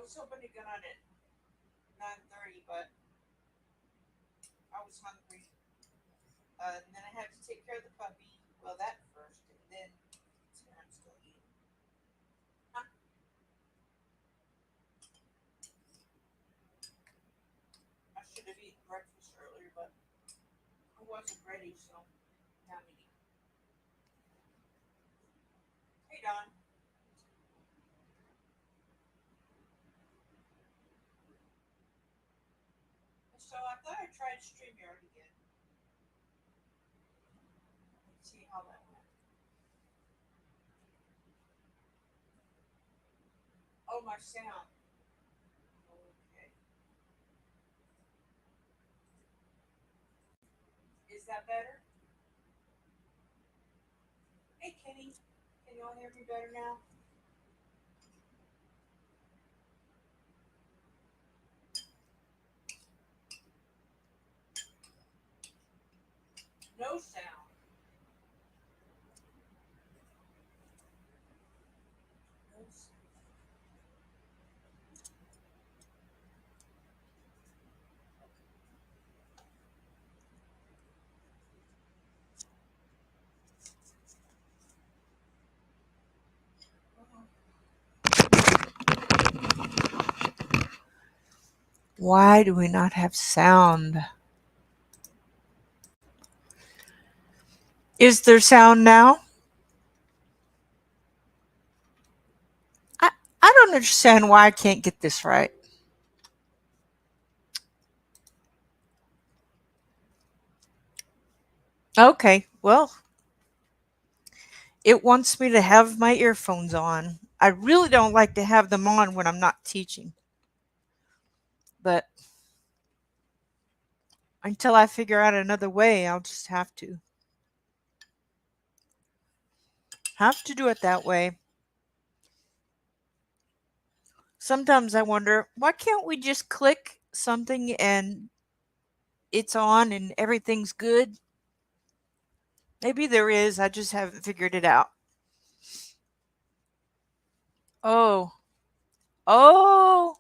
was hoping to get on at 9:30, but I was hungry. And then I had to take care of the puppy. Well, that first, and then see, I'm still eating. Huh? I should have eaten breakfast earlier, but I wasn't ready, so now I'm eating. Hey, Don. So I thought I'd try StreamYard again. Let's see how that went. Oh, my sound. Okay. Is that better? Hey, Kenny. Can y'all hear me better now? No sound. No sound. Why do we not have sound? Is there sound now? I, I don't understand why I can't get this right. Okay, well, it wants me to have my earphones on. I really don't like to have them on when I'm not teaching, but until I figure out another way, I'll just have to do it that way. Sometimes I wonder, why can't we just click something and it's on and everything's good? Maybe there is, I just haven't figured it out. Oh, oh,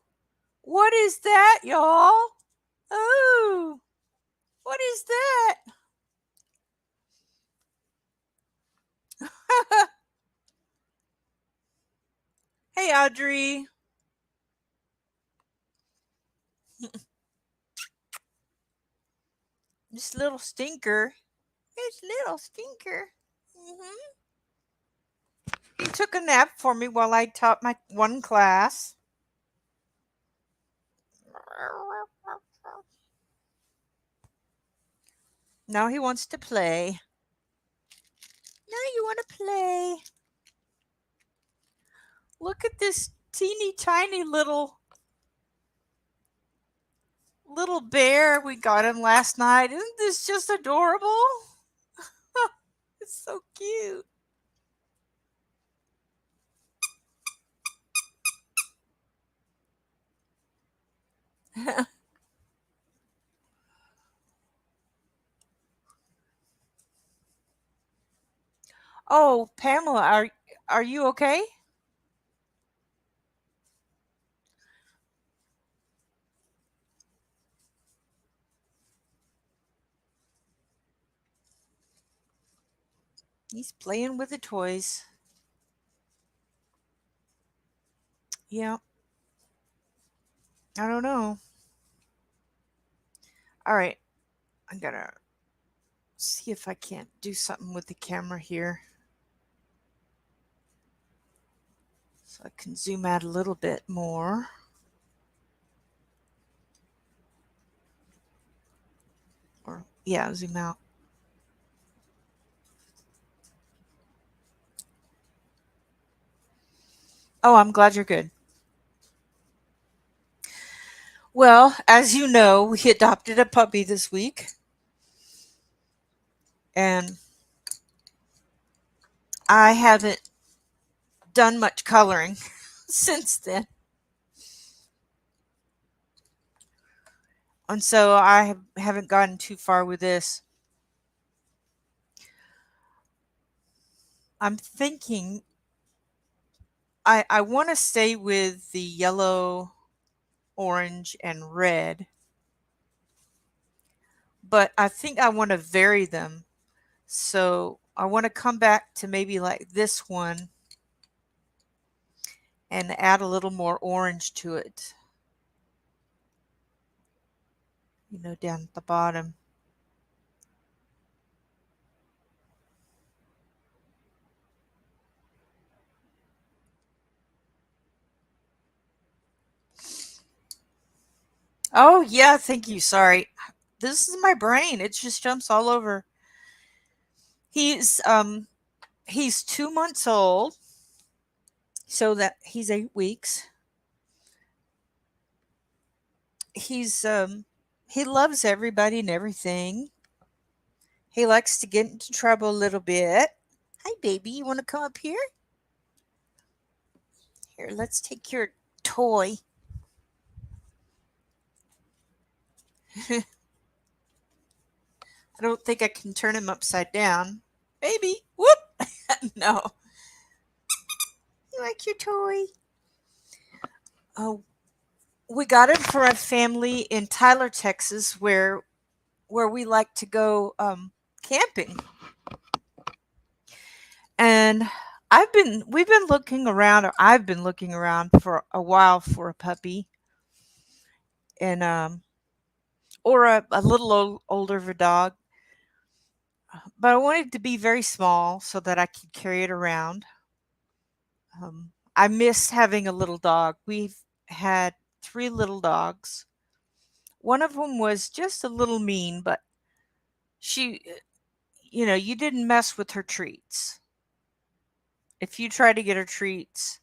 what is that, y'all? Oh, what is that? Hey, Audrey. This little stinker. This little stinker. He took a nap for me while I taught my one class. Now he wants to play. Now you want to play. Look at this teeny tiny little bear we got him last night. Isn't this just adorable? It's so cute. Oh, Pamela, are you okay? He's playing with the toys. Yeah, I don't know. All right, I gotta see if I can't do something with the camera here so I can zoom out a little bit more. Or, yeah, zoom out. Oh, I'm glad you're good. Well, as you know, we adopted a puppy this week, and I haven't done much coloring since then. And so haven't gotten too far with this. I'm thinking I want to stay with the yellow orange, and red. But I think I want to vary them. So I want to come back to maybe like this one and add a little more orange to it, down at the bottom. Oh, yeah, thank you. Sorry. This is my brain. It just jumps all over. He's um he's 2 months old, so that he's 8 weeks. He loves everybody and everything. He likes to get into trouble a little bit. Hi baby, you want to come up here? Here, let's take your toy. I don't think I can turn him upside down. Baby, whoop. No. You like your toy? Oh, we got him for a family in Tyler, Texas, where we like to go camping. And we've been looking around, or I've been looking around for a while for a puppy, and or a little older of a dog. But I wanted it to be very small so that I could carry it around. I miss having a little dog. We've had three little dogs. One of them was just a little mean, but she, you didn't mess with her treats. If you tried to get her treats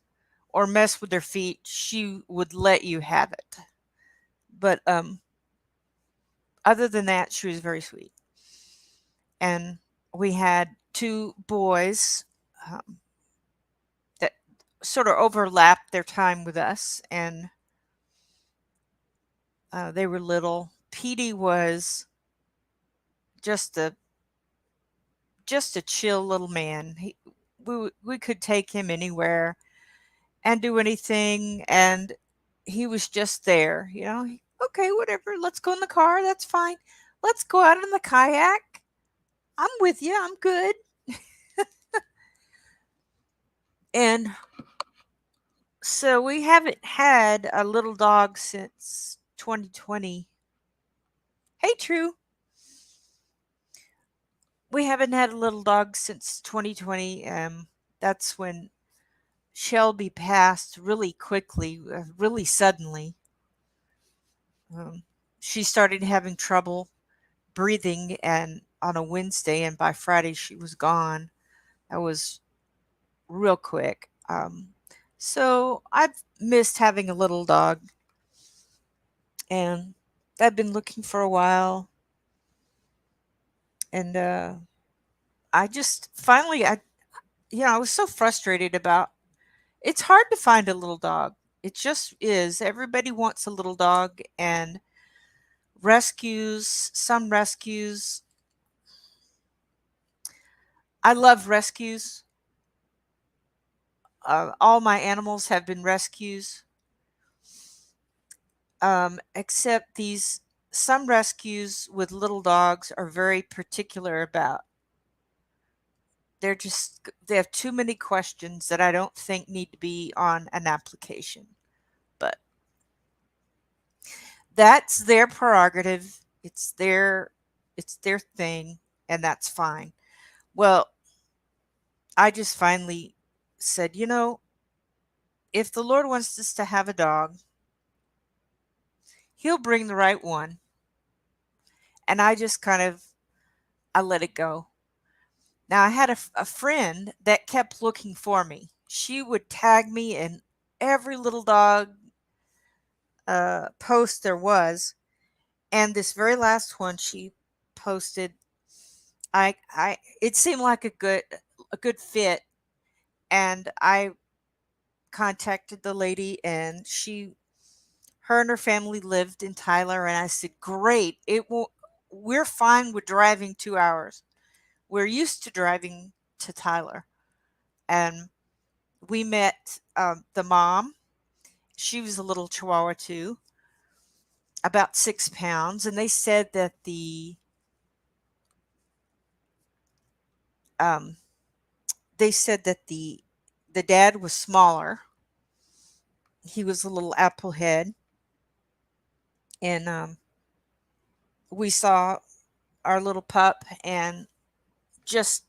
or mess with her feet, she would let you have it. But other than that, she was very sweet. And we had two boys um, that sort of overlapped their time with us, and they were little. Petey was just a just a chill little man. We could take him anywhere and do anything, and he was just there. Okay, whatever. Let's go in the car. That's fine. Let's go out in the kayak. I'm with you. I'm good. And so we haven't had a little dog since 2020. Hey, True. We haven't had a little dog since 2020. That's when Shelby passed really quickly, really suddenly. Um, she started having trouble breathing, and on a Wednesday, and by Friday she was gone. That was real quick. So I've missed having a little dog, and I've been looking for a while, and I just finally, I was so frustrated about. It's hard to find a little dog. It just is. Everybody wants a little dog, and some rescues. I love rescues. All my animals have been rescues, except these some rescues with little dogs are very particular about. They have too many questions that I don't think need to be on an application. But that's their prerogative. It's their thing, and that's fine. Well, I just finally said, if the Lord wants us to have a dog, he'll bring the right one. And I just I let it go. Now I had a friend that kept looking for me. She would tag me in every little dog post there was, and this very last one she posted, I it seemed like a good fit, and I contacted the lady, and her and her family lived in Tyler, and I said, "Great, we're fine with driving 2 hours. We're used to driving to Tyler." And we met the mom. She was a little chihuahua too. about 6 pounds, and um, they said that the dad was smaller. He was a little applehead, and we saw our little pup and just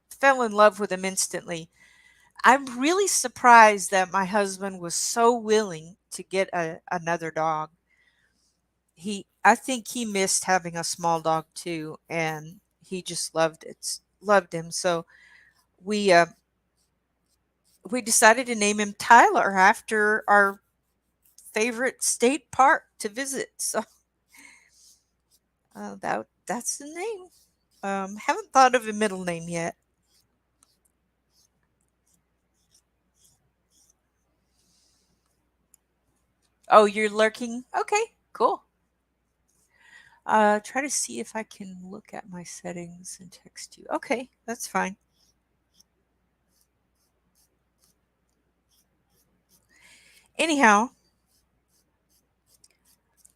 fell in love with him instantly. I'm really surprised that my husband was so willing to get another dog. I think he missed having a small dog too, and he just loved him. So we uh, we decided to name him Tyler after our favorite state park to visit. So that's the name. Haven't thought of a middle name yet. Oh, you're lurking? Okay, cool. Try to see if I can look at my settings and text you. Okay, that's fine. Anyhow,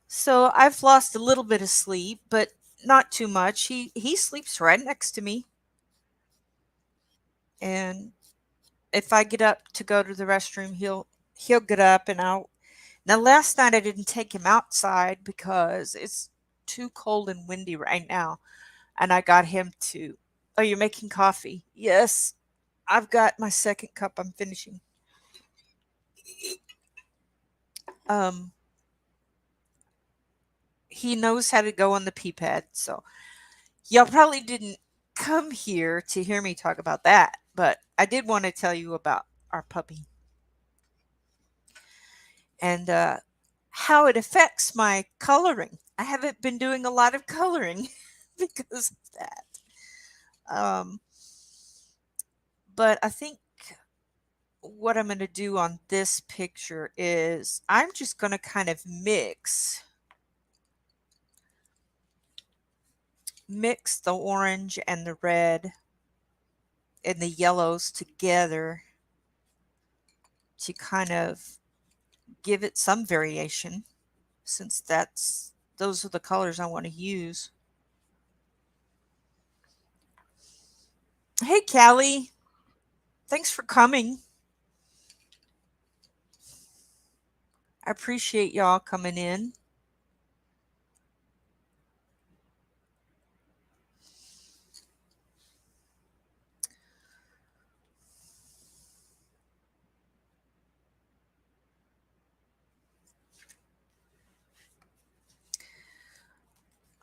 so I've lost a little bit of sleep, but not too much. He sleeps right next to me, and if I get up to go to the restroom, he'll get up and I'll. Now last night I didn't take him outside because it's too cold and windy right now, and I got him to. Oh, you're making coffee? Yes, I've got my second cup. I'm finishing. Um, he knows how to go on the pee pad, so y'all probably didn't come here to hear me talk about that, but I did want to tell you about our puppy and how it affects my coloring. I haven't been doing a lot of coloring because of that. Um, but I think what I'm going to do on this picture is I'm just going to kind of mix the orange and the red and the yellows together to kind of give it some variation since those are the colors I want to use. Hey Callie, thanks for coming. I appreciate y'all coming in.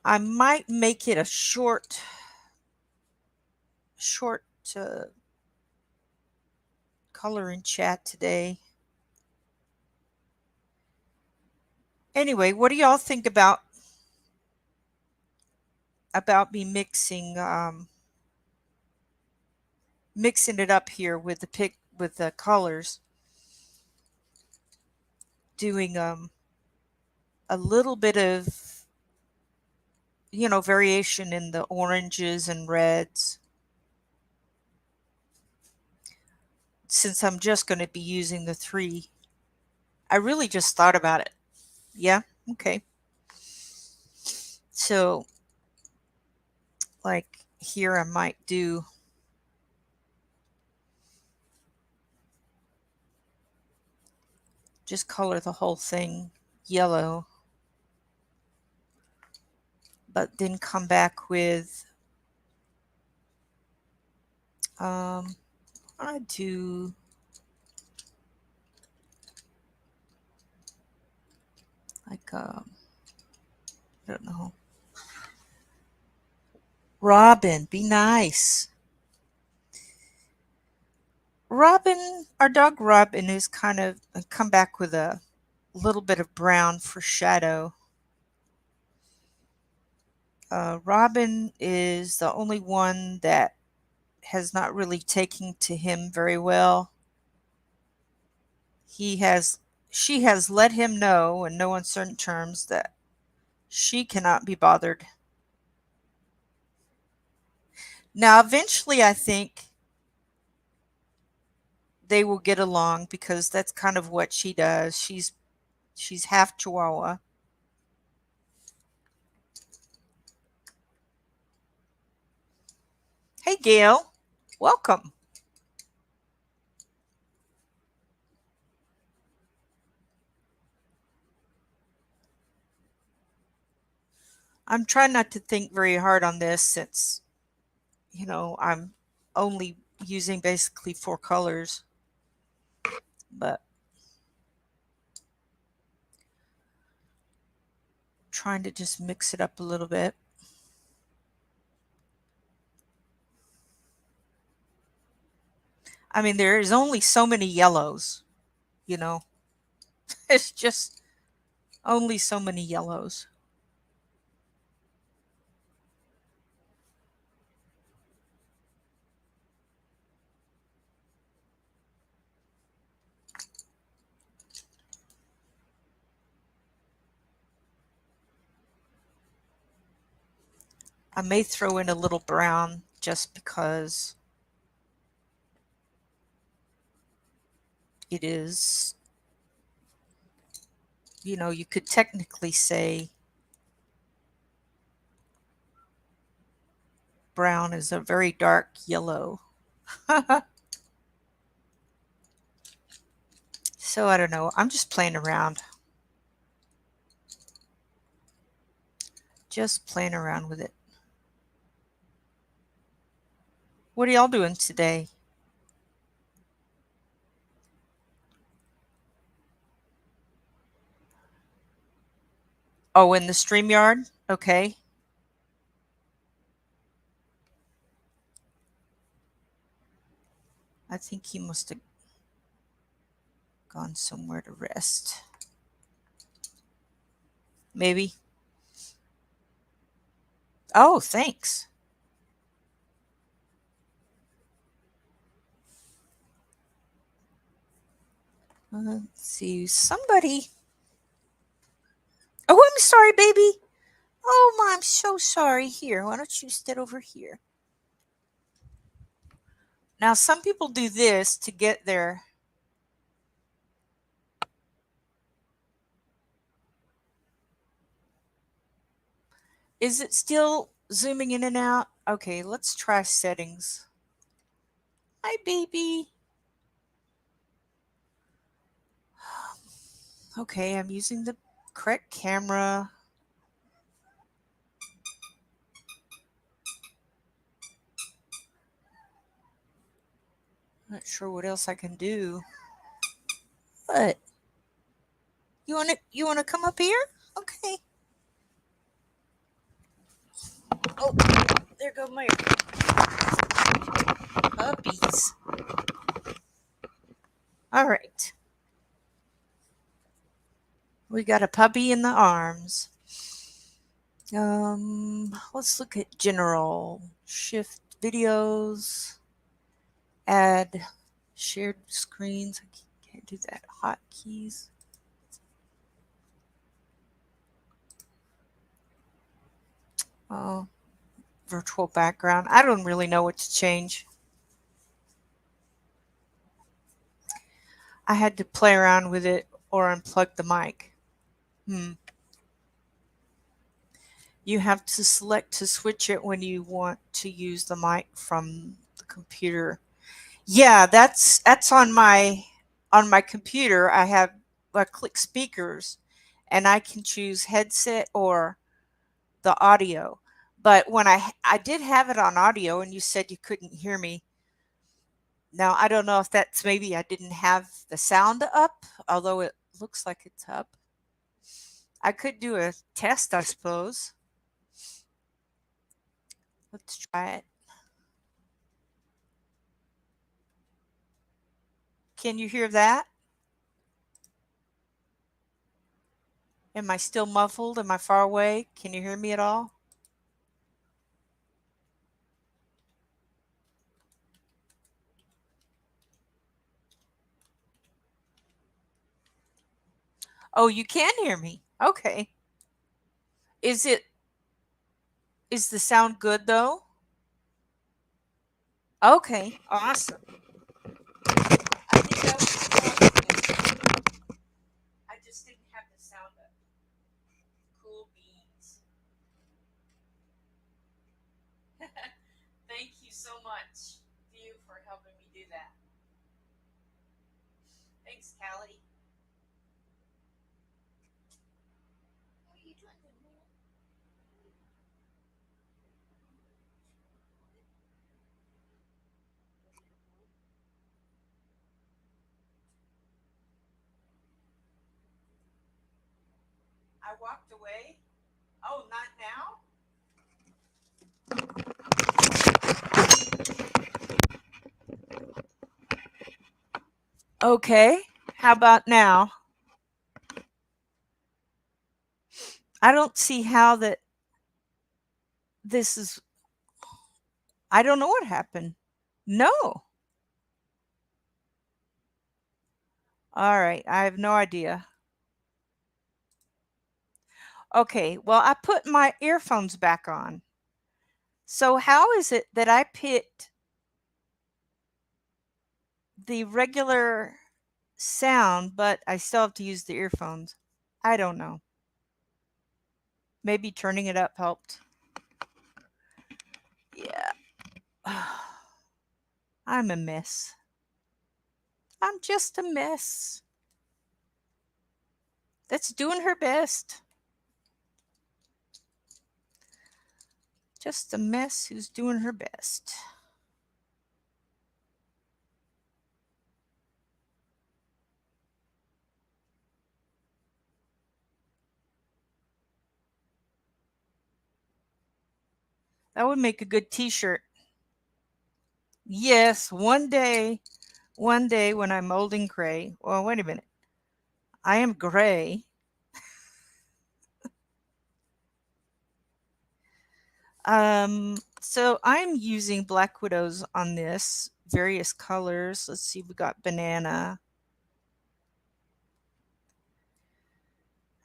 I might make it a short color and chat today. Anyway, what do y'all think about me mixing it up here with the colors, doing a little bit of variation in the oranges and reds since I'm just going to be using the three. I really just thought about it. Yeah, okay. So like here I might do just color the whole thing yellow, but then come back with I do like I don't know. Robin, be nice. Robin, our dog Robin is kind of come back with a little bit of brown for shadow. Robin is the only one that has not really taken to him very well. He has she has let him know in no uncertain terms that she cannot be bothered. Now, eventually, I think they will get along because that's kind of what she does. She's half Chihuahua, Hey, Gail. Welcome. I'm trying not to think very hard on this since, I'm only using basically four colors, but trying to just mix it up a little bit. I mean, there is only so many yellows, you know. It's just only so many yellows. I may throw in a little brown just because it is, you could technically say brown is a very dark yellow. So I don't know. I'm just playing around. Just playing around with it. What are y'all doing today? Oh, in the StreamYard? Okay. I think he must have gone somewhere to rest. Maybe. Oh, thanks. Let's see. Somebody. Oh, I'm sorry, baby. Oh, Ma, I'm so sorry. Here, why don't you sit over here? Now, some people do this to get their. Is it still zooming in and out? Okay, let's try settings. Hi, baby. Okay, I'm using the correct camera. Not sure what else I can do. What? You wanna come up here? Okay. Oh, there go my puppies. All right. We got a puppy in the arms. Let's look at general. Shift videos. Add shared screens. I can't do that. Hotkeys. Oh, virtual background. I don't really know what to change. I had to play around with it or unplug the mic. Hmm. You have to select to switch it when you want to use the mic from the computer. Yeah, that's on my computer. I click speakers and I can choose headset or the audio. But when I did have it on audio and you said you couldn't hear me. Now I don't know if that's maybe I didn't have the sound up, although it looks like it's up. I could do a test, I suppose. Let's try it. Can you hear that? Am I still muffled? Am I far away? Can you hear me at all? Oh, you can hear me. Okay. Is it is the sound good though? Okay, awesome. I think that was possible. I just didn't have the sound up. Cool beans. Thank you so much, View, for helping me do that. Thanks, Callie. What are you doing? I walked away. Oh, not now? Okay. How about now? I don't see how that this is. I don't know what happened. No. All right. I have no idea. Okay. Well, I put my earphones back on. So, how is it that I picked the regular sound, but I still have to use the earphones? I don't know. Maybe turning it up helped. Yeah. I'm a mess. I'm just a mess that's doing her best. Just a mess who's doing her best. That would make a good t-shirt. Yes, one day when I'm old and gray. Well, wait a minute. I am gray. So I'm using Black Widows on this, various colors. Let's see, we got banana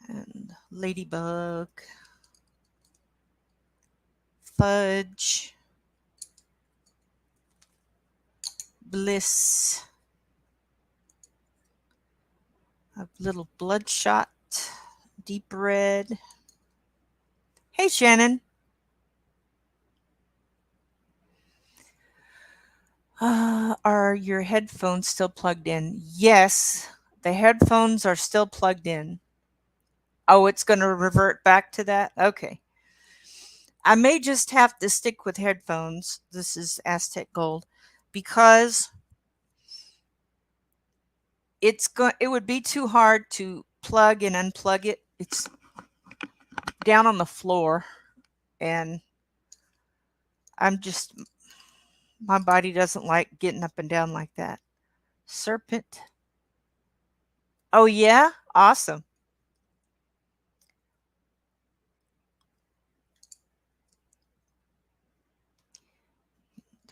and ladybug, fudge, bliss, a little bloodshot, deep red. Hey, Shannon. Are your headphones still plugged in? Yes, the headphones are still plugged in. Oh, it's going to revert back to that? Okay. I may just have to stick with headphones. This is Aztec Gold because it would be too hard to plug and unplug it. It's down on the floor and I'm just my body doesn't like getting up and down like that. Serpent. Oh yeah? Awesome.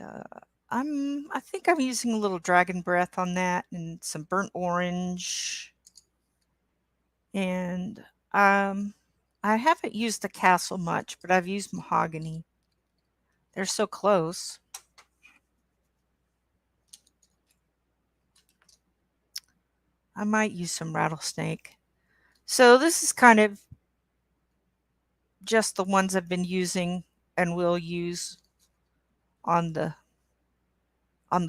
Uh, I think I'm using a little dragon breath on that and some burnt orange. And I haven't used the castle much, but I've used mahogany. They're so close. I might use some rattlesnake. So this is kind of just the ones I've been using and will use on the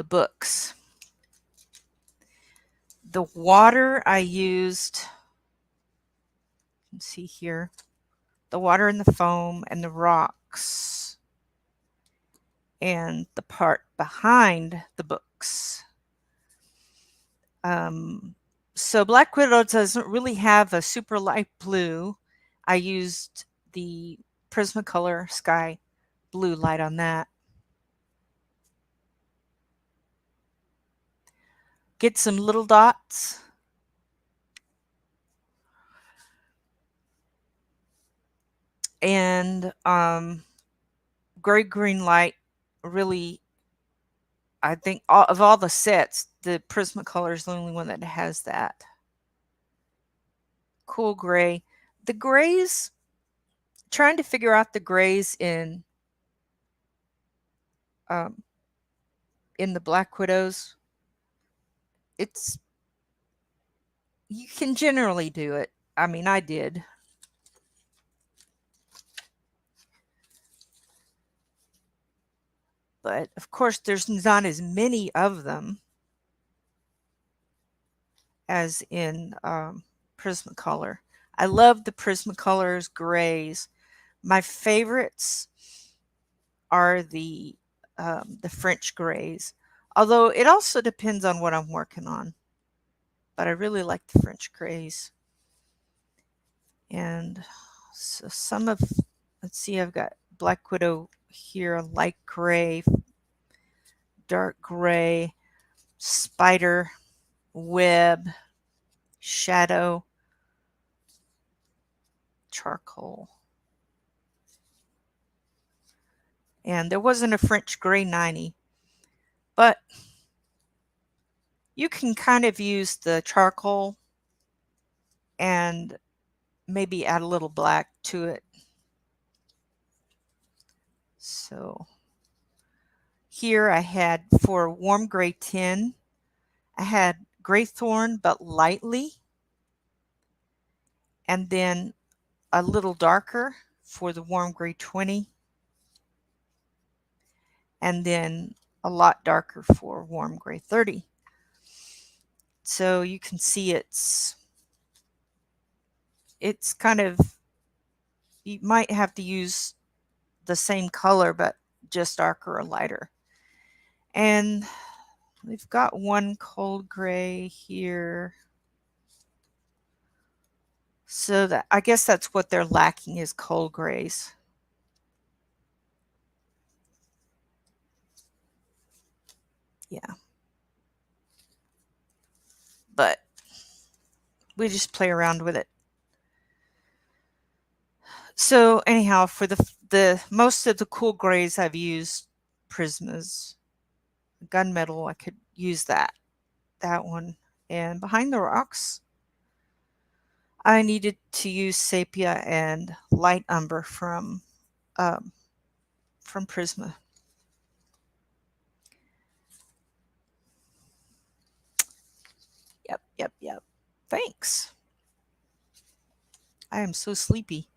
books. The water I used, you can see here, the water and the foam and the rocks and the part behind the books. So Black Widow doesn't really have a super light blue. I used the Prismacolor Sky Blue light on that. Get some little dots. And gray green light really, I think of all the sets, the Prismacolor is the only one that has that. Cool gray. The grays, trying to figure out the grays um, in the Black Widows, it's you can generally do it. I mean, I did. But of course, there's not as many of them as in Prismacolor. I love the Prismacolors grays. My favorites are the French grays, although it also depends on what I'm working on. But I really like the French grays. And so some of, let's see, I've got Black Widow here, light gray, dark gray, spider, web, shadow, charcoal. And there wasn't a French gray 90, but you can kind of use the charcoal and maybe add a little black to it. So here I had, for warm gray 10, I had Graythorn but lightly, and then a little darker for the warm gray 20, and then a lot darker for warm gray 30. So you can see it's kind of, you might have to use the same color but just darker or lighter. And we've got one cold gray here. So that, I guess that's what they're lacking, is cold grays. Yeah. But we just play around with it. So anyhow, for the most of the cool grays, I've used Prismas. Gunmetal, I could use that one. And behind the rocks, I needed to use sepia and light umber from Prisma. Yep. Thanks. I am so sleepy.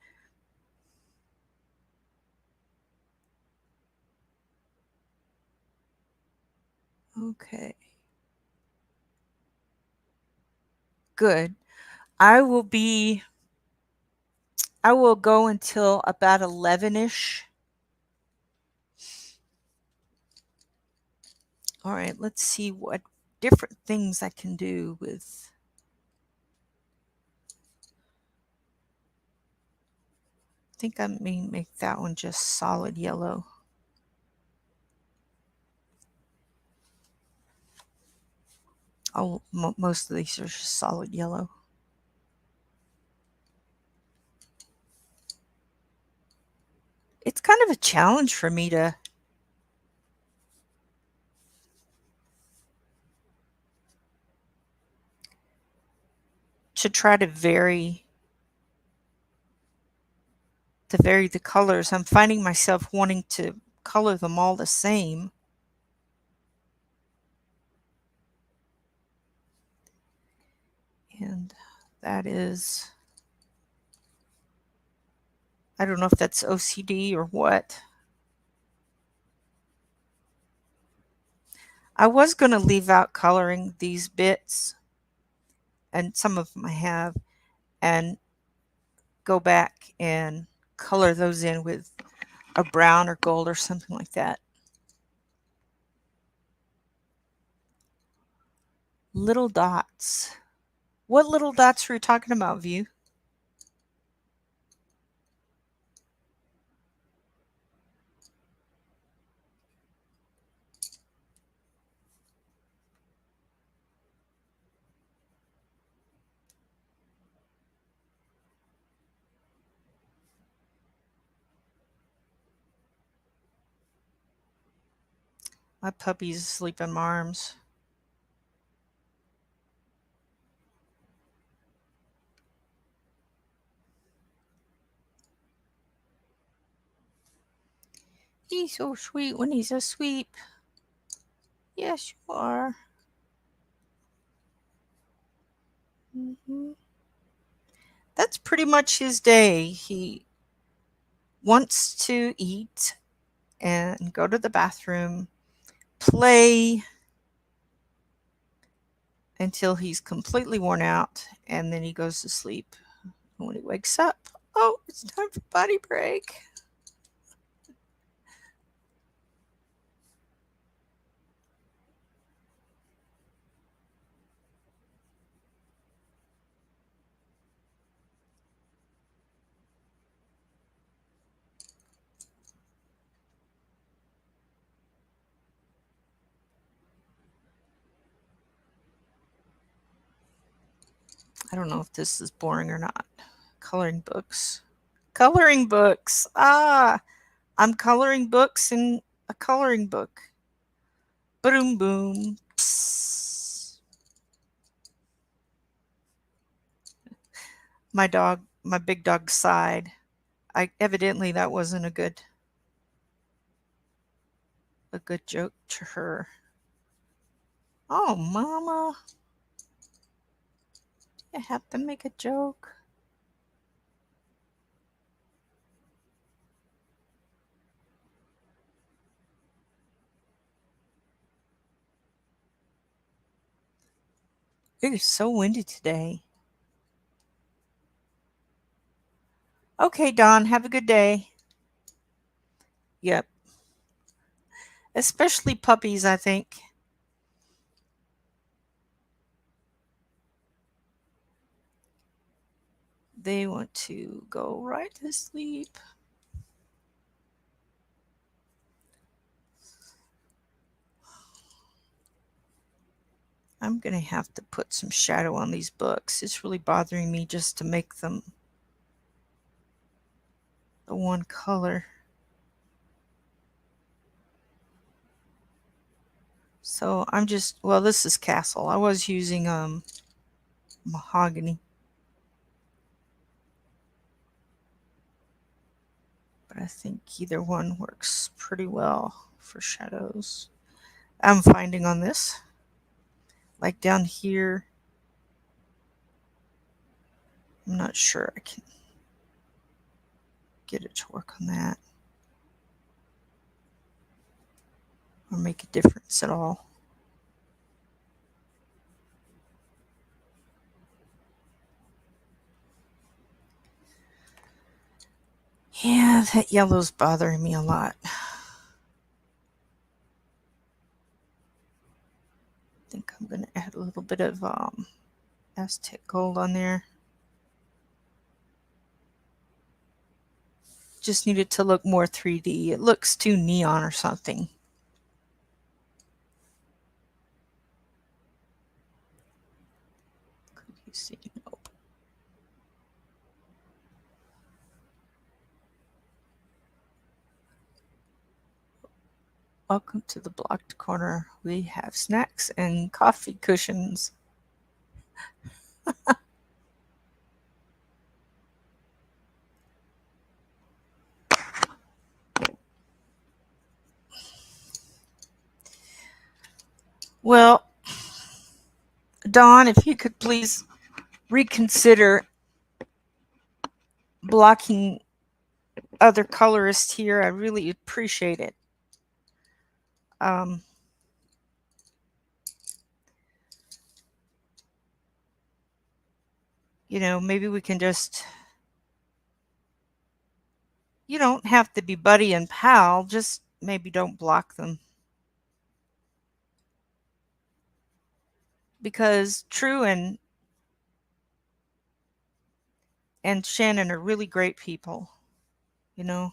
Okay. Good. I will go until about 11ish. All right, let's see what different things I can do with. I think I may make that one just solid yellow. Oh, most of these are just solid yellow. It's kind of a challenge for me to try to vary the colors. I'm finding myself wanting to color them all the same. And that is, I don't know if that's OCD or what. I was going to leave out coloring these bits, and some of them I have, and go back and color those in with a brown or gold or something like that. Little dots. What little dots were you talking about, View? My puppy's asleep in my arms. He's so sweet when he's asleep. Yes, you are. That's pretty much his day. He wants to eat and go to the bathroom, play until he's completely worn out, and then he goes to sleep. And when he wakes up, oh, it's time for potty break. I don't know if this is boring or not. Coloring books. Coloring books. Ah, I'm coloring books in a coloring book. Boom, boom. Psst. My big dog sighed. I evidently that wasn't a good joke to her. Oh, mama, I have to make a joke. It is so windy today. Okay, Don, have a good day. Yep. Especially puppies, I think. They want to go right to sleep. I'm going to have to put some shadow on these books. It's really bothering me just to make them the one color. So I'm just, well, this is Castle. I was using mahogany. But I think either one works pretty well for shadows. I'm finding on this, like down here, I'm not sure I can get it to work on that or make a difference at all. Yeah, that yellow's bothering me a lot. I think I'm going to add a little bit of Aztec gold on there. Just need it to look more 3D. It looks too neon or something. Could you see? Nope. Welcome to the blocked corner. We have snacks and coffee cushions. Well, Dawn, if you could please reconsider blocking other colorists here, I really appreciate it. Um, maybe we can just, you don't have to be buddy and pal, just maybe don't block them. Because True and Shannon are really great people, you know.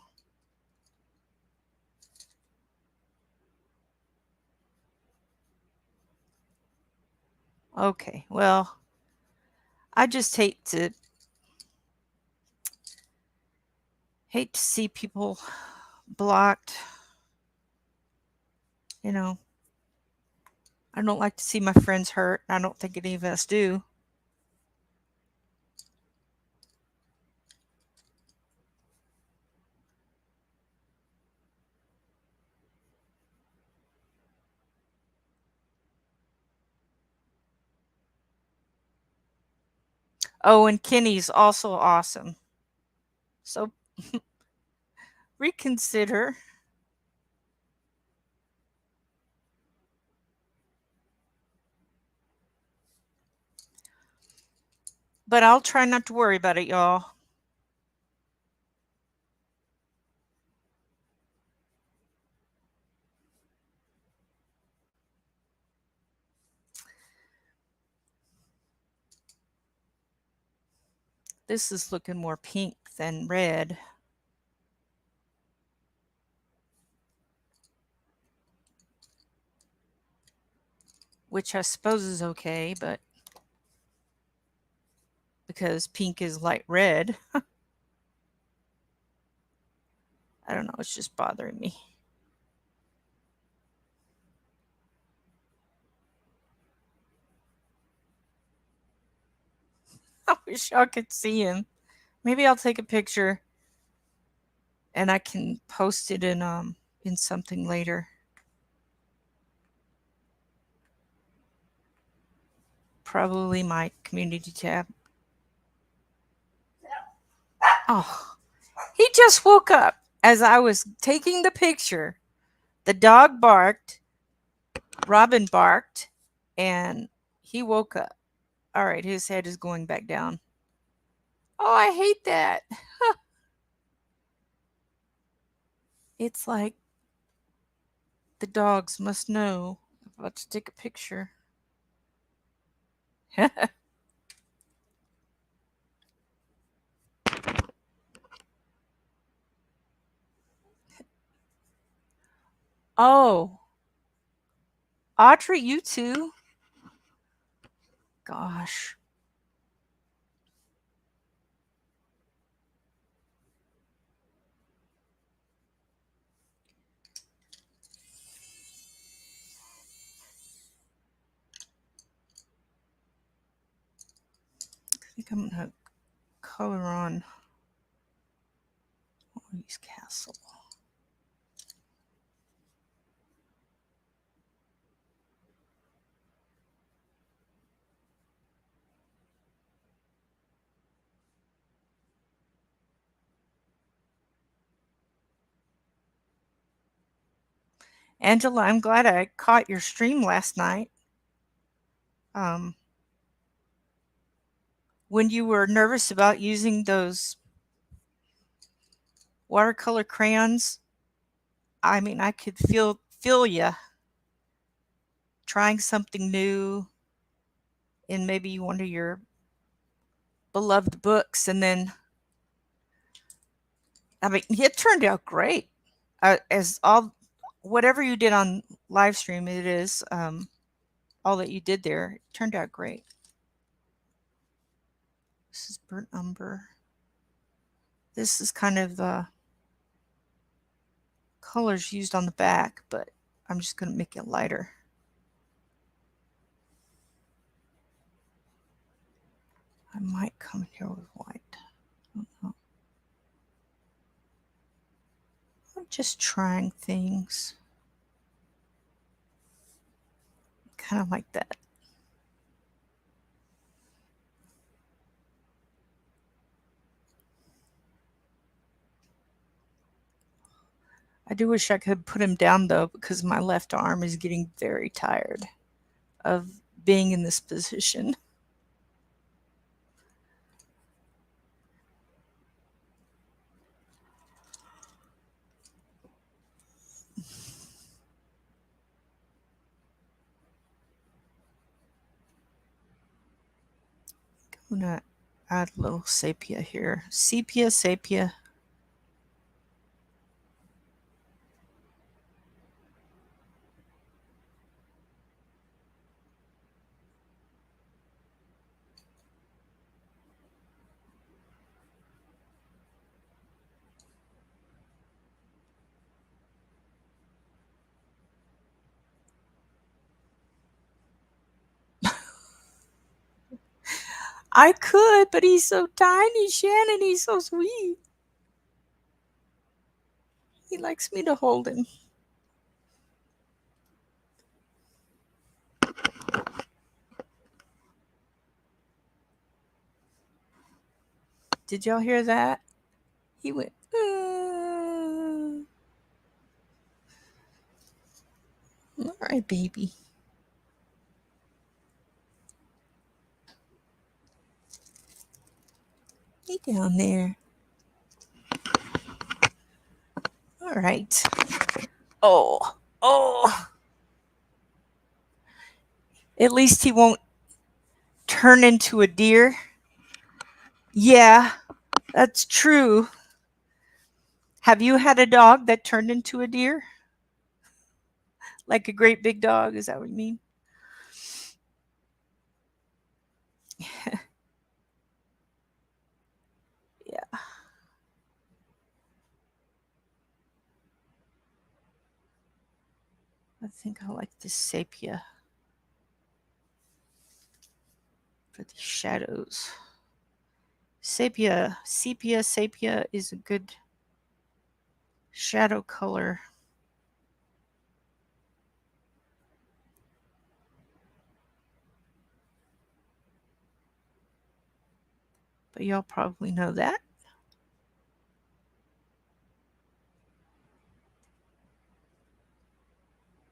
Okay, well, I just hate to see people blocked. You know, I don't like to see my friends hurt. I don't think any of us do. Oh, and Kenny's also awesome. So reconsider. But I'll try not to worry about it, y'all. This is looking more pink than red. Which I suppose is okay, but because pink is light red. I don't know, it's just bothering me. I wish y'all could see him. Maybe I'll take a picture and I can post it in something later. Probably my community tab. Oh, he just woke up as I was taking the picture. The dog barked, Robin barked, and he woke up. All right, his head is going back down. Oh, I hate that. It's like the dogs must know I'm about to take a picture. Oh, Audrey, you too? Gosh. I think I'm going to color on Louise Castle. Angela, I'm glad I caught your stream last night. Um, when you were nervous about using those watercolor crayons, I mean, I could feel you trying something new in maybe one of your beloved books, and then I mean, it turned out great. As all whatever you did on live stream, it is all that you did there. It turned out great. This is burnt umber. This is kind of the colors used on the back, but I'm just going to make it lighter. I might come in here with white. I don't know. I'm just trying things. Kind of like that. I do wish I could put him down though, because my left arm is getting very tired of being in this position. I'm gonna add a little sepia here. Sepia, sepia. I could, but he's so tiny, Shannon. He's so sweet. He likes me to hold him. Did y'all hear that? He went, all right, baby. Hey down there. All right. Oh, oh. At least he won't turn into a deer. Yeah, that's true. Have you had a dog that turned into a deer? Like a great big dog? Is that what you mean? Yeah, I think I like this sepia for the shadows. Sepia is a good shadow color. But y'all probably know that.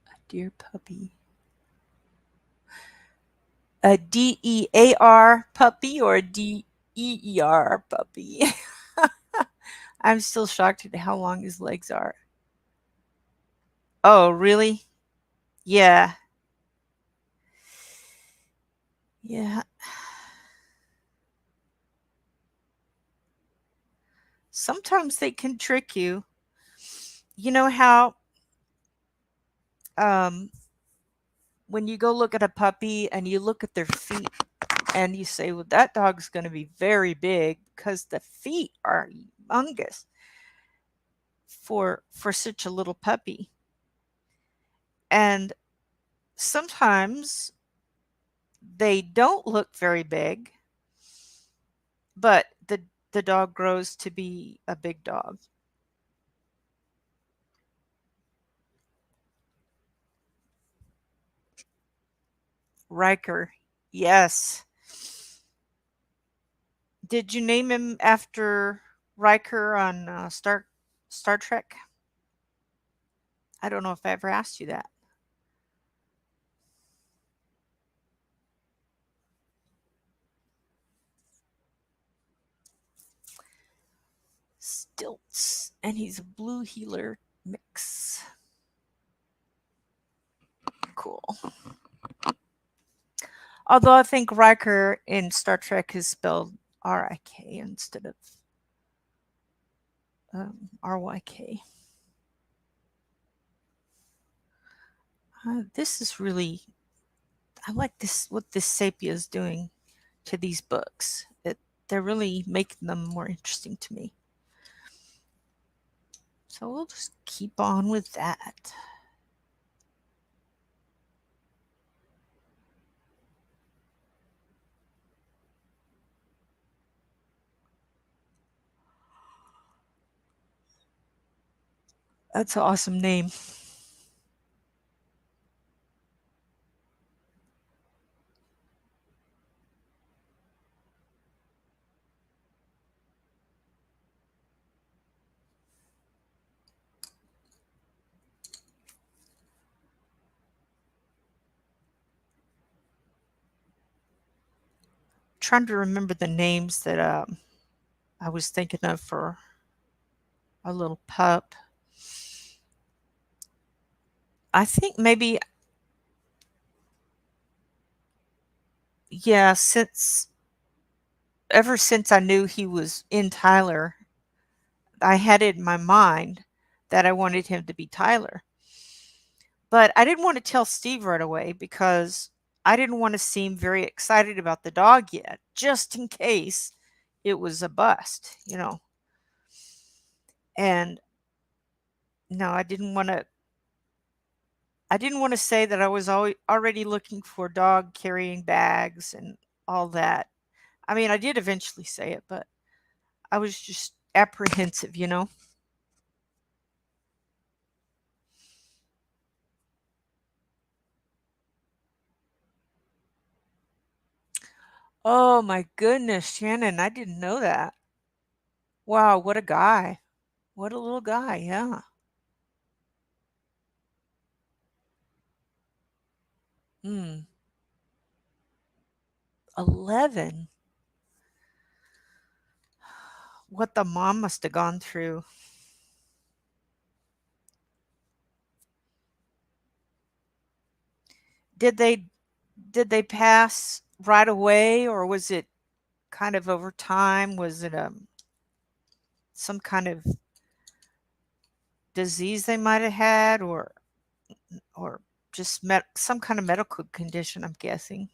A deer puppy. A DEAR puppy or a DEER puppy? I'm still shocked at how long his legs are. Oh, really? Yeah. Yeah. Sometimes they can trick you. You know how um when you go look at a puppy and you look at their feet and you say, well, that dog's going to be very big because the feet are humongous for such a little puppy. And sometimes they don't look very big, but the dog grows to be a big dog. Riker. Yes. Did you name him after Riker on Star Trek? I don't know if I ever asked you that. Stilts, and he's a blue healer mix. Cool. Although I think Riker in Star Trek is spelled RIK instead of RYK. This is really, I like this, what this sepia is doing to these books. They're really making them more interesting to me. So we'll just keep on with that. That's an awesome name. Trying to remember the names that I was thinking of for a little pup. I think maybe, yeah, since ever since I knew he was in Tyler, I had it in my mind that I wanted him to be Tyler. But I didn't want to tell Steve right away because I didn't want to seem very excited about the dog yet, just in case it was a bust. And no, I didn't want to say that I was already looking for a dog carrying bags and all that. I mean, I did eventually say it, but I was just apprehensive. Oh my goodness, Shannon, I didn't know that. Wow, what a guy. What a little guy, yeah. 11. what the mom must have gone through. Did they pass right away, or was it kind of over time? Was it some kind of disease they might have had, or just some kind of medical condition? I'm guessing.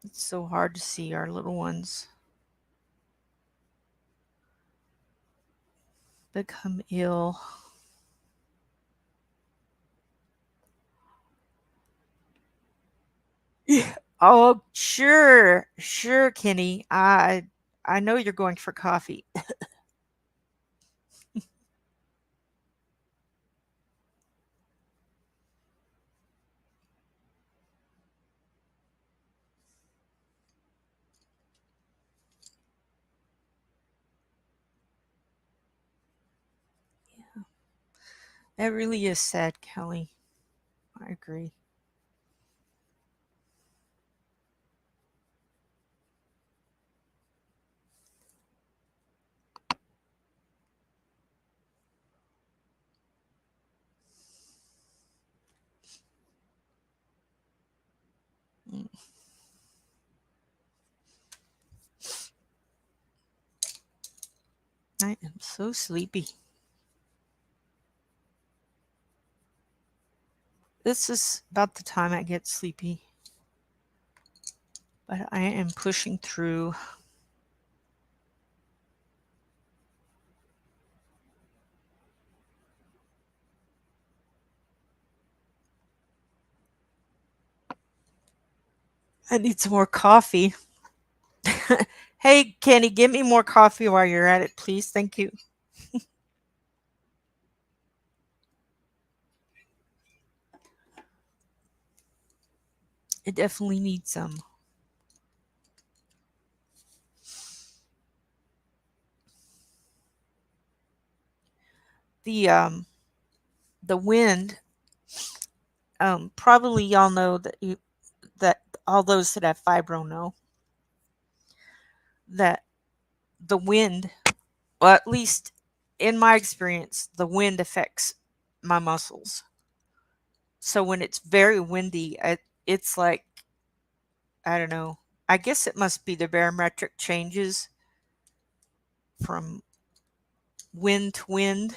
It's so hard to see our little ones become ill. Yeah. Oh, sure, sure, Kenny. I know you're going for coffee. That really is sad, Kelly. I agree. Mm, I am so sleepy. This is about the time I get sleepy, but I am pushing through. I need some more coffee. Hey, Kenny, give me more coffee while you're at it, please. Thank you. It definitely needs some. The um the wind, probably y'all know that all those that have fibro know that the wind, well, at least in my experience, the wind affects my muscles. So when it's very windy, it's like, I don't know. I guess it must be the barometric changes from wind to wind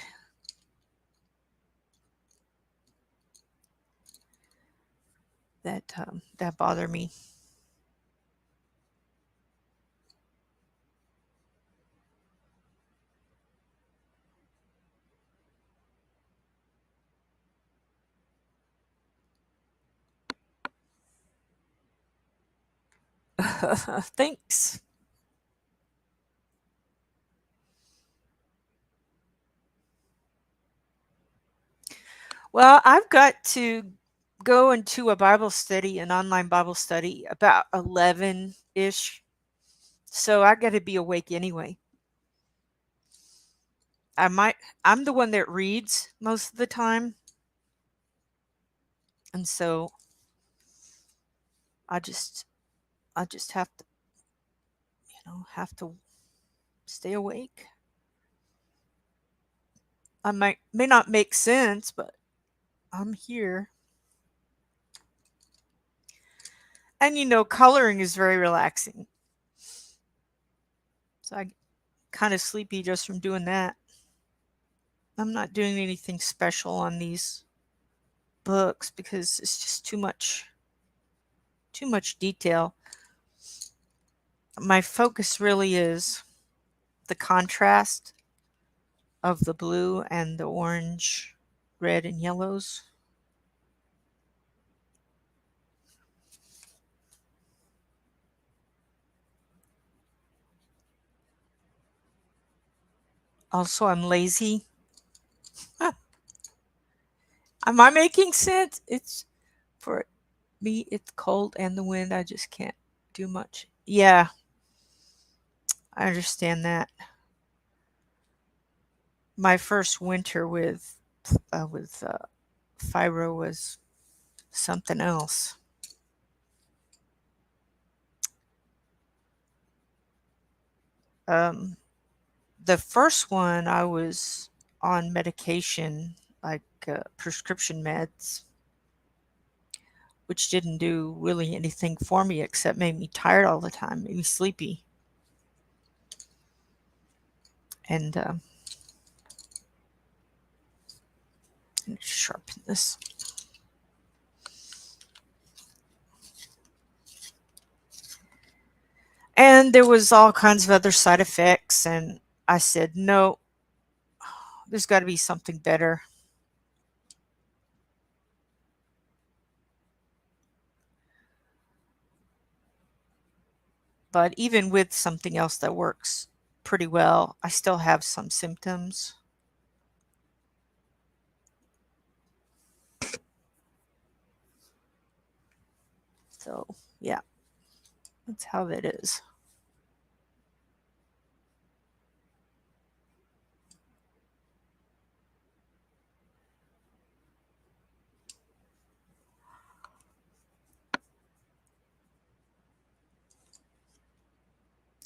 that bother me. Thanks. Well, I've got to go into a Bible study, an online Bible study, about 11 ish. So I got to be awake anyway. I might, I'm the one that reads most of the time. And so I just, I just have to, have to stay awake. May not make sense, but I'm here. And coloring is very relaxing. So I kind of sleepy just from doing that. I'm not doing anything special on these books because it's just too much detail. My focus really is the contrast of the blue and the orange, red and yellows. Also, I'm lazy. Am I making sense? It's for me, it's cold and the wind. I just can't do much. Yeah, I understand that. My first winter with Fibro was something else. Um, the first one, I was on medication, like prescription meds, which didn't do really anything for me except made me tired all the time, made me sleepy. And sharpen this. And there was all kinds of other side effects, and I said, no, there's got to be something better. But even with something else that works pretty well, I still have some symptoms. So, yeah, that's how that is.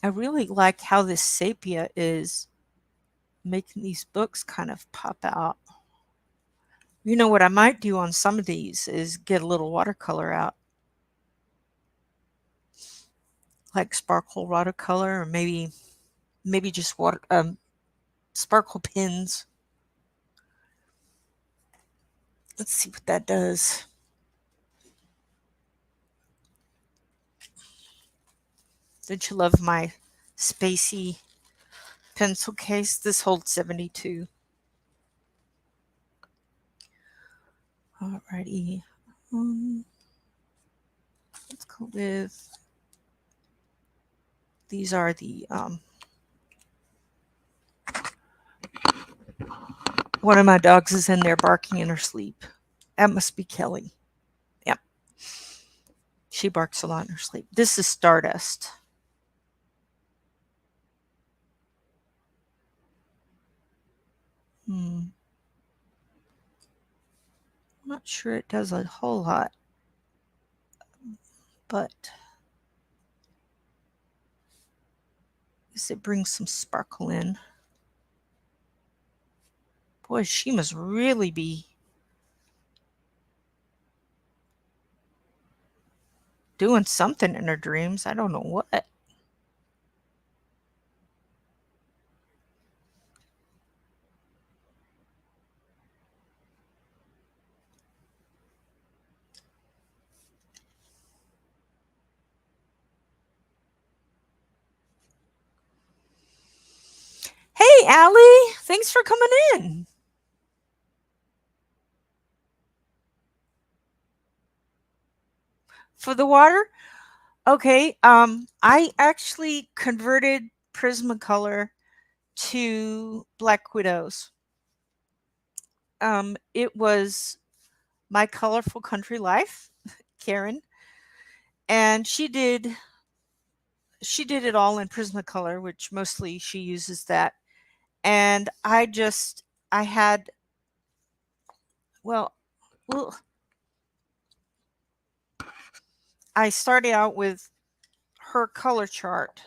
I really like how this sepia is making these books kind of pop out. You know what I might do on some of these is get a little watercolor out, like sparkle watercolor, or maybe just water sparkle pins. Let's see what that does. Don't you love my spacey pencil case? This holds 72. Alrighty. Let's go with, these are the, one of my dogs is in there barking in her sleep. That must be Kelly. Yep. She barks a lot in her sleep. This is Stardust. I'm not sure it does a whole lot, but I guess it brings some sparkle in. Boy, she must really be doing something in her dreams. I don't know what. Hey, Allie, thanks for coming in. For the water? Okay, I actually converted Prismacolor to Black Widows. It was My Colorful Country Life, Karen, and she did it all in Prismacolor, which mostly she uses that. And I had, well, I started out with her color chart,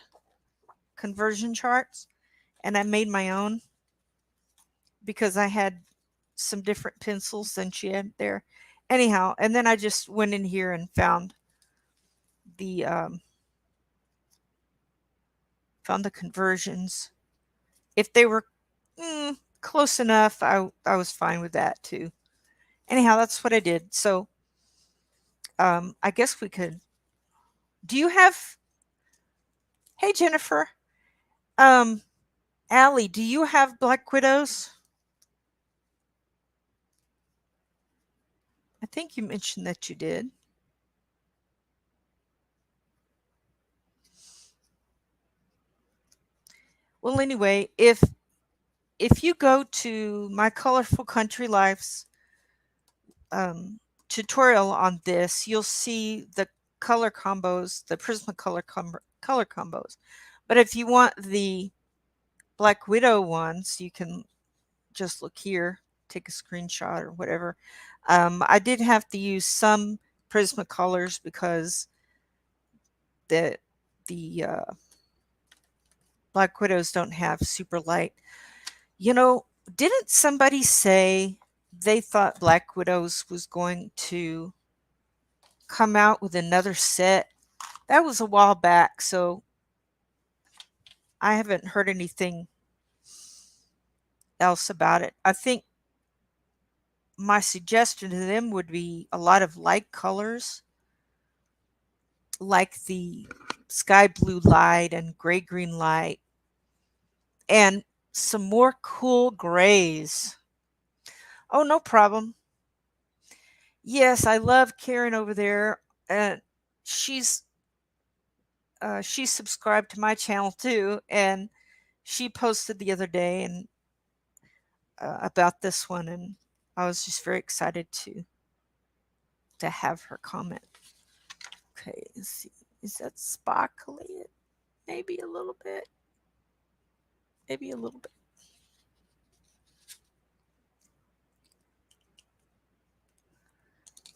conversion charts, and I made my own because I had some different pencils than she had there. Anyhow, and then I just went in here and found the conversions. If they were close enough, I was fine with that too. Anyhow, that's what I did. So I guess we could. Do you have? Hey, Jennifer. Um, Allie, do you have Black Widows? I think you mentioned that you did. Well, anyway, if you go to My Colorful Country Life's tutorial on this, you'll see the color combos, the Prismacolor color combos. But if you want the Black Widow ones, you can just look here take a screenshot or whatever. I did have to use some Prismacolors because the the Black Widows don't have super light. You know, didn't somebody say they thought Black Widows was going to come out with another set? That was a while back, so I haven't heard anything else about it. I think my suggestion to them would be a lot of light colors, like the sky blue light and gray green light, and some more cool grays. Oh, no problem. Yes, I love Karen over there. And she's she's subscribed to my channel too, and she posted the other day and about this one, and I was just very excited to have her comment. Okay, let's see. Is that sparkly? Maybe a little bit. Maybe a little bit.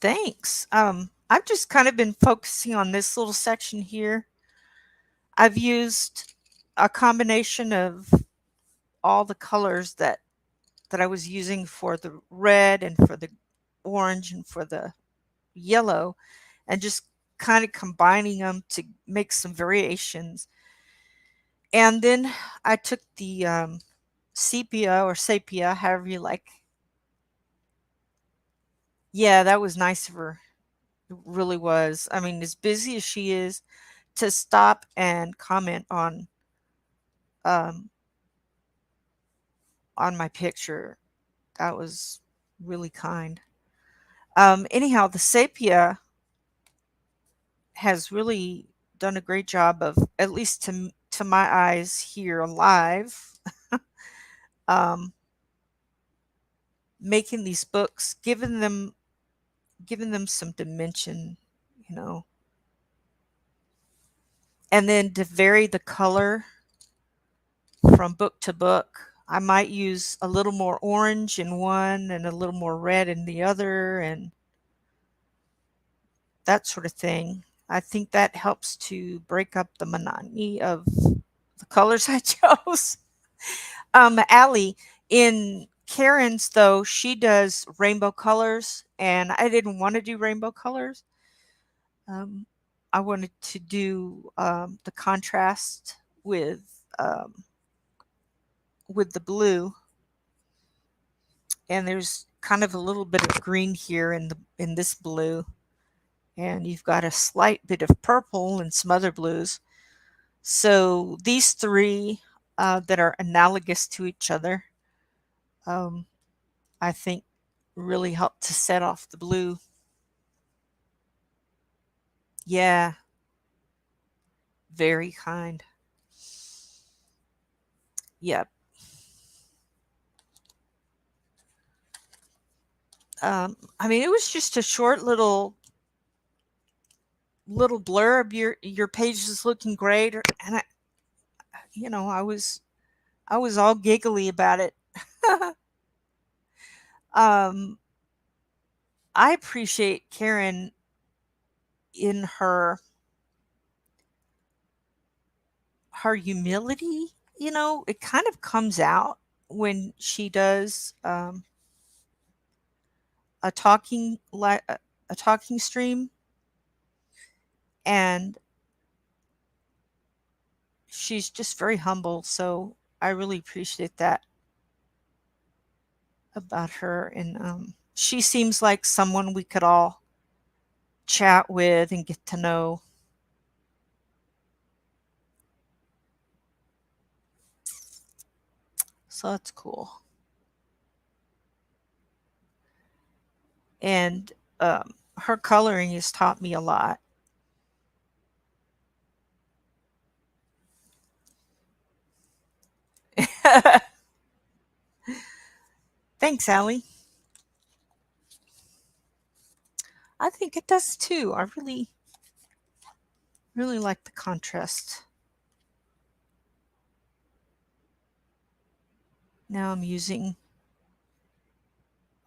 Thanks. I've just kind of been focusing on this little section here. I've used a combination of all the colors that I was using for the red and for the orange and for the yellow, and just kind of combining them to make some variations. And then I took the sepia or sepia, however you like. Yeah, that was nice of her. It really was. I mean, as busy as she is, to stop and comment um, on my picture, that was really kind. Anyhow, the sepia has really done a great job of, at least to my eyes here alive, um, making these books, giving them some dimension, you know. And then to vary the color from book to book, I might use a little more orange in one and a little more red in the other, and that sort of thing. I think that helps to break up the monotony of the colors I chose. Allie, in Karen's though, she does rainbow colors, and I didn't want to do rainbow colors. Um, I wanted to do the contrast with the blue, and there's kind of a little bit of green here in this blue, and you've got a slight bit of purple and some other blues. So these three that are analogous to each other, um, I think, really help to set off the blue. Yeah, very kind. Yep. I mean, it was just a short little blurb. Your page is looking great, and I was all giggly about it. um, I appreciate Karen in her humility. You know, it kind of comes out when she does a a talking stream, and she's just very humble. So I really appreciate that about her, and she seems like someone we could all chat with and get to know. So that's cool. And her coloring has taught me a lot. Thanks, Allie. I think it does too. I really like the contrast. Now I'm using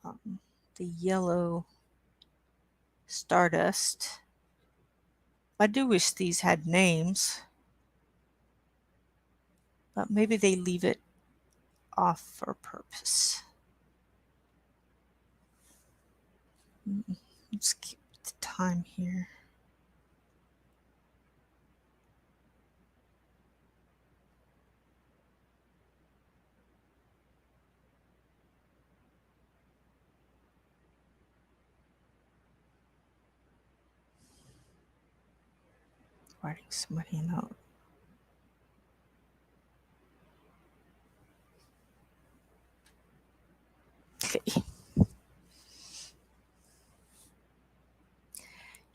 the yellow Stardust. I do wish these had names, but maybe they leave it off for a purpose. Let's keep the time here. Writing somebody a note. Okay.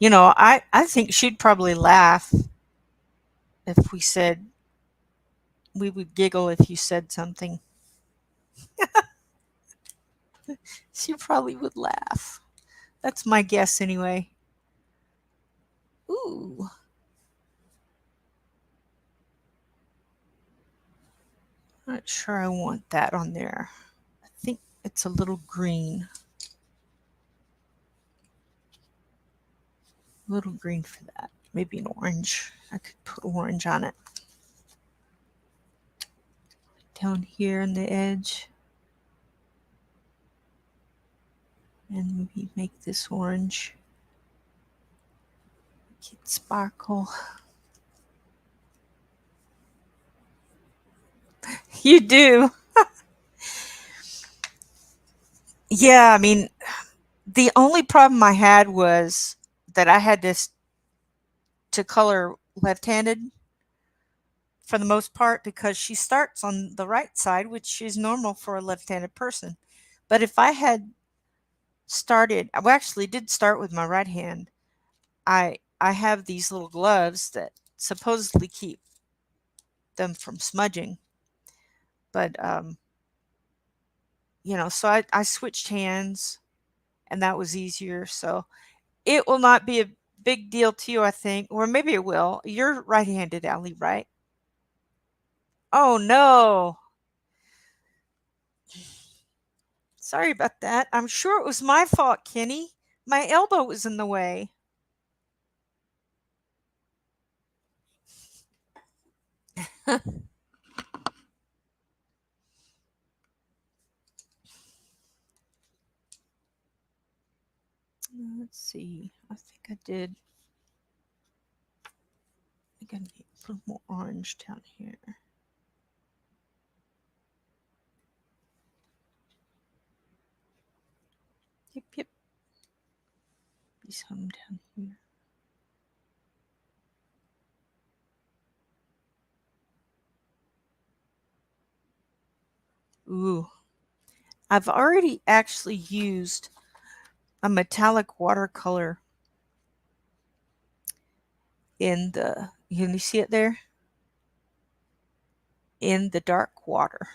You know, I think she'd probably laugh if we said, we would giggle if you said something. She probably would laugh. That's my guess anyway. Ooh. Not sure I want that on there. I think it's a little green. A little green for that. Maybe an orange. I could put orange on it. Down here on the edge. And maybe make this orange. Make it sparkle. You do. Yeah, I mean, the only problem I had was that I had this to color left-handed for the most part because she starts on the right side, which is normal for a left-handed person. But if I had started, I actually did start with my right hand. I have these little gloves that supposedly keep them from smudging. But you know, so I switched hands and that was easier. So it will not be a big deal to you, I think. Or maybe it will. You're right-handed, Allie, right? Oh no. Sorry about that. I'm sure it was my fault, Kenny. My elbow was in the way. Let's see. I think I did. I think I need a little more orange down here. Yep, yep. Be some down here. Ooh. I've already actually used a metallic watercolor in the, can you see it there? In the dark water.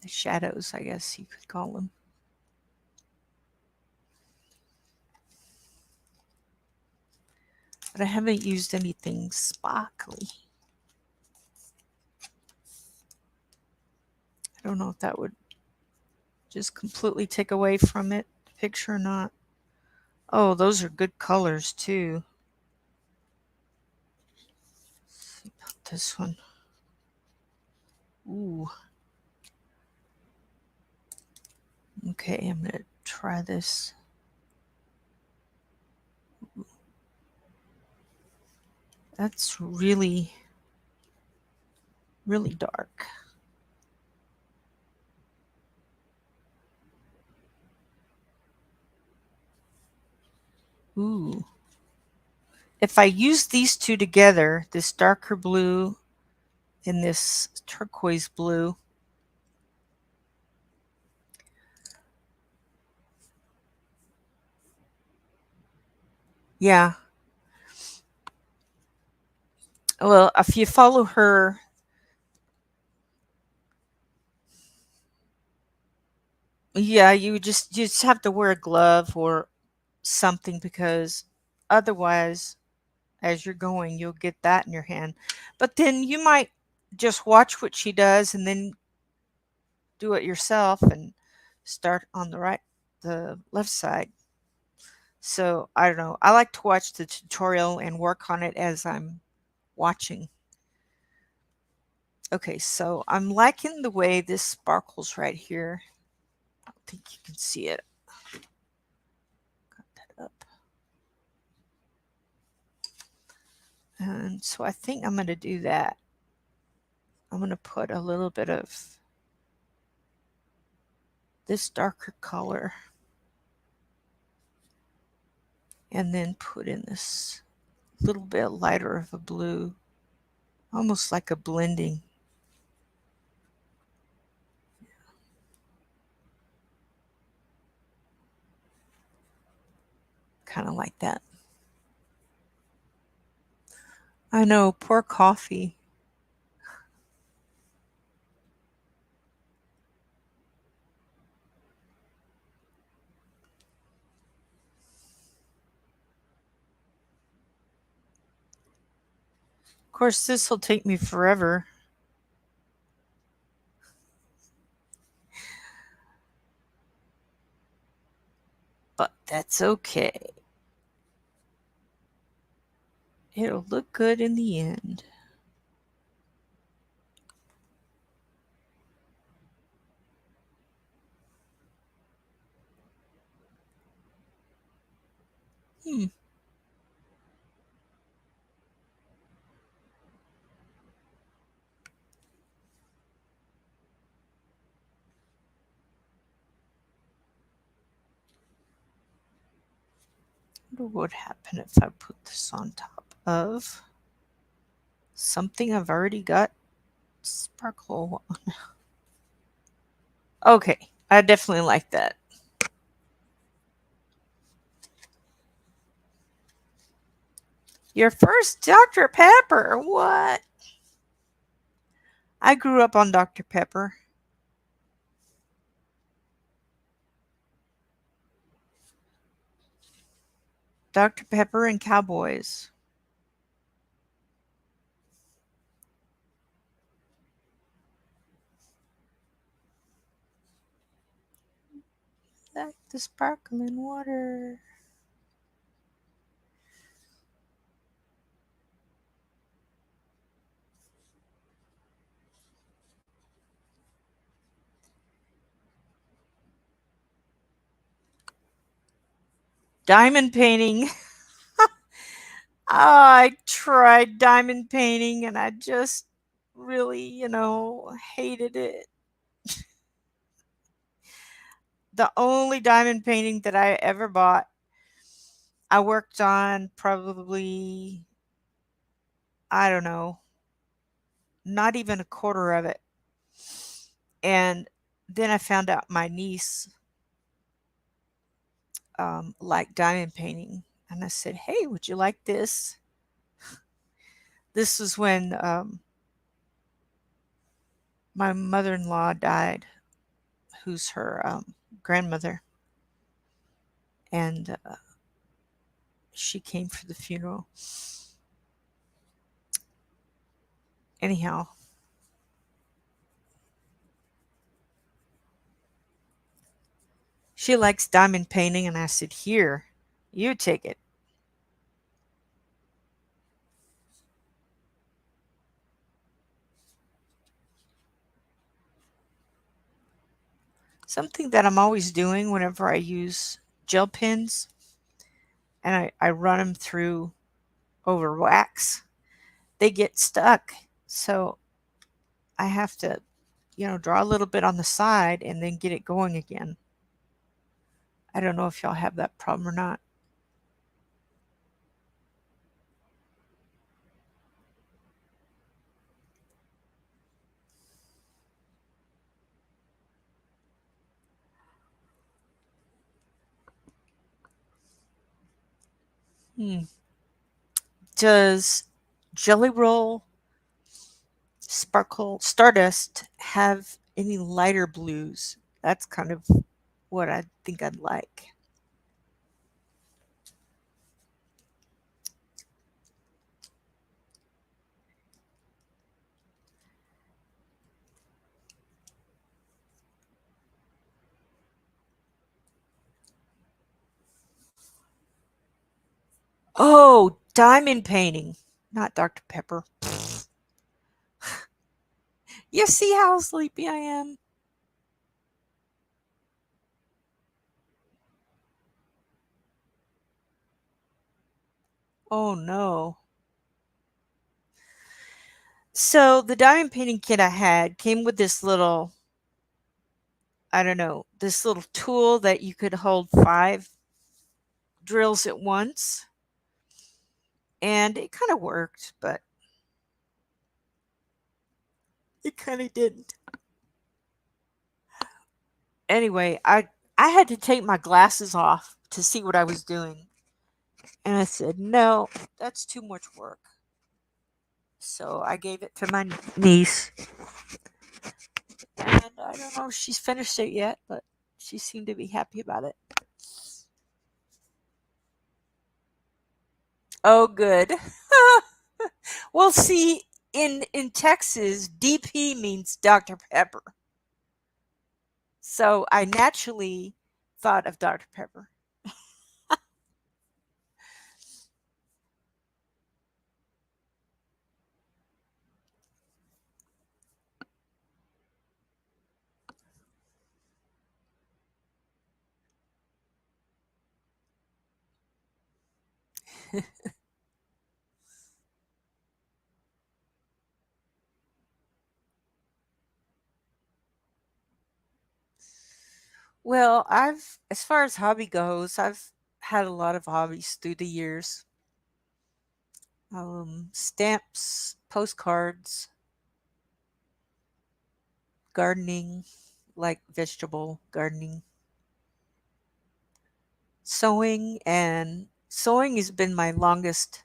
The shadows, I guess you could call them. But I haven't used anything sparkly. I don't know if that would just completely take away from it, the picture or not. Oh, those are good colors too. Let's see about this one. Ooh. Okay, I'm gonna try this. That's really, really dark. Ooh. If I use these two together, this darker blue and this turquoise blue, yeah. Well, if you follow her, yeah, you just have to wear a glove or something because otherwise, as you're going, you'll get that in your hand. But then you might just watch what she does and then do it yourself and start on the left side. So I don't know. I like to watch the tutorial and work on it as I'm watching. Okay, so I'm liking the way this sparkles right here. I don't think you can see it. Got that up. And so I think I'm going to do that. I'm going to put a little bit of this darker color and then put in this little bit lighter of a blue, almost like a blending. Kind of like that. I know, poor coffee. Of course, this will take me forever. But that's okay. It'll look good in the end. Hmm. What would happen if I put this on top of something I've already got sparkle on? Okay, I definitely like that. Your first Dr. Pepper? What? I grew up on Dr. Pepper. Dr. Pepper and cowboys. Like the sparkling water. Diamond painting. I tried diamond painting and I just really, hated it. The only diamond painting that I ever bought, I worked on probably, I don't know, not even a quarter of it. And then I found out my niece liked diamond painting. And I said, hey, would you like this? This was when my mother in law died, who's her grandmother. And she came for the funeral. Anyhow, she likes diamond painting, and I said, here, you take it. Something that I'm always doing whenever I use gel pens and I run them through over wax, they get stuck. So I have to, draw a little bit on the side and then get it going again. I don't know if y'all have that problem or not. Hmm. Does Jelly Roll Sparkle Stardust have any lighter blues? That's kind of what I think I'd like. Oh, diamond painting. Not Dr. Pepper. You see how sleepy I am? Oh no. So the diamond painting kit I had came with this little, I don't know, this little tool that you could hold 5 drills at once. And it kind of worked, but it kind of didn't. Anyway, I had to take my glasses off to see what I was doing. And I said, "No, that's too much work." So I gave it to my niece. And I don't know if she's finished it yet, but she seemed to be happy about it. Oh, good. Well, see, in Texas, DP means Dr. Pepper. So I naturally thought of Dr. Pepper. Well, as far as hobby goes, I've had a lot of hobbies through the years. Stamps, postcards, gardening, like vegetable gardening, sewing, and sewing has been my longest,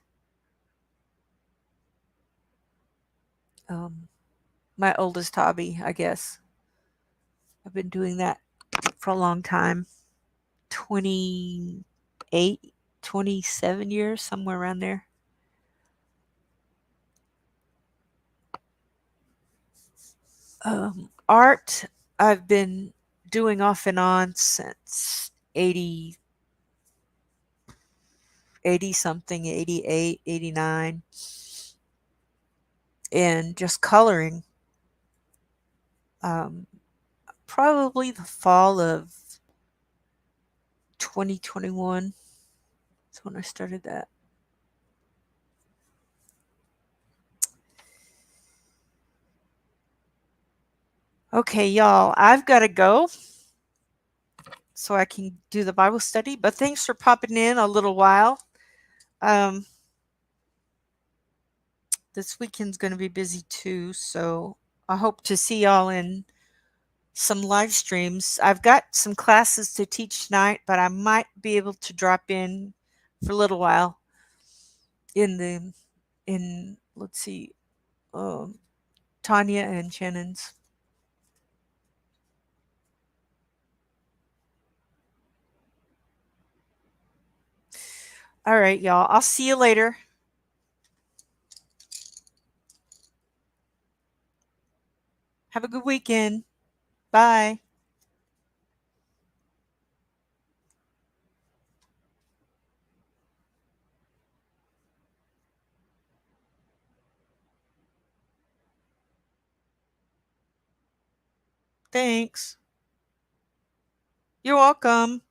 um, my oldest hobby, I guess. I've been doing that for a long time. 28, 27 years, somewhere around there. Art, I've been doing off and on since 80 something, 88, 89, and just coloring. Um, Probably the fall of 2021 is when I started that. Okay, y'all, I've got to go so I can do the Bible study, but thanks for popping in a little while. Um, this weekend's going to be busy too, so I hope to see y'all in some live streams. I've got some classes to teach tonight, but I might be able to drop in for a little while in the in let's see, um, Tanya and Shannon's. All right, y'all. I'll see you later. Have a good weekend. Bye. Thanks. You're welcome.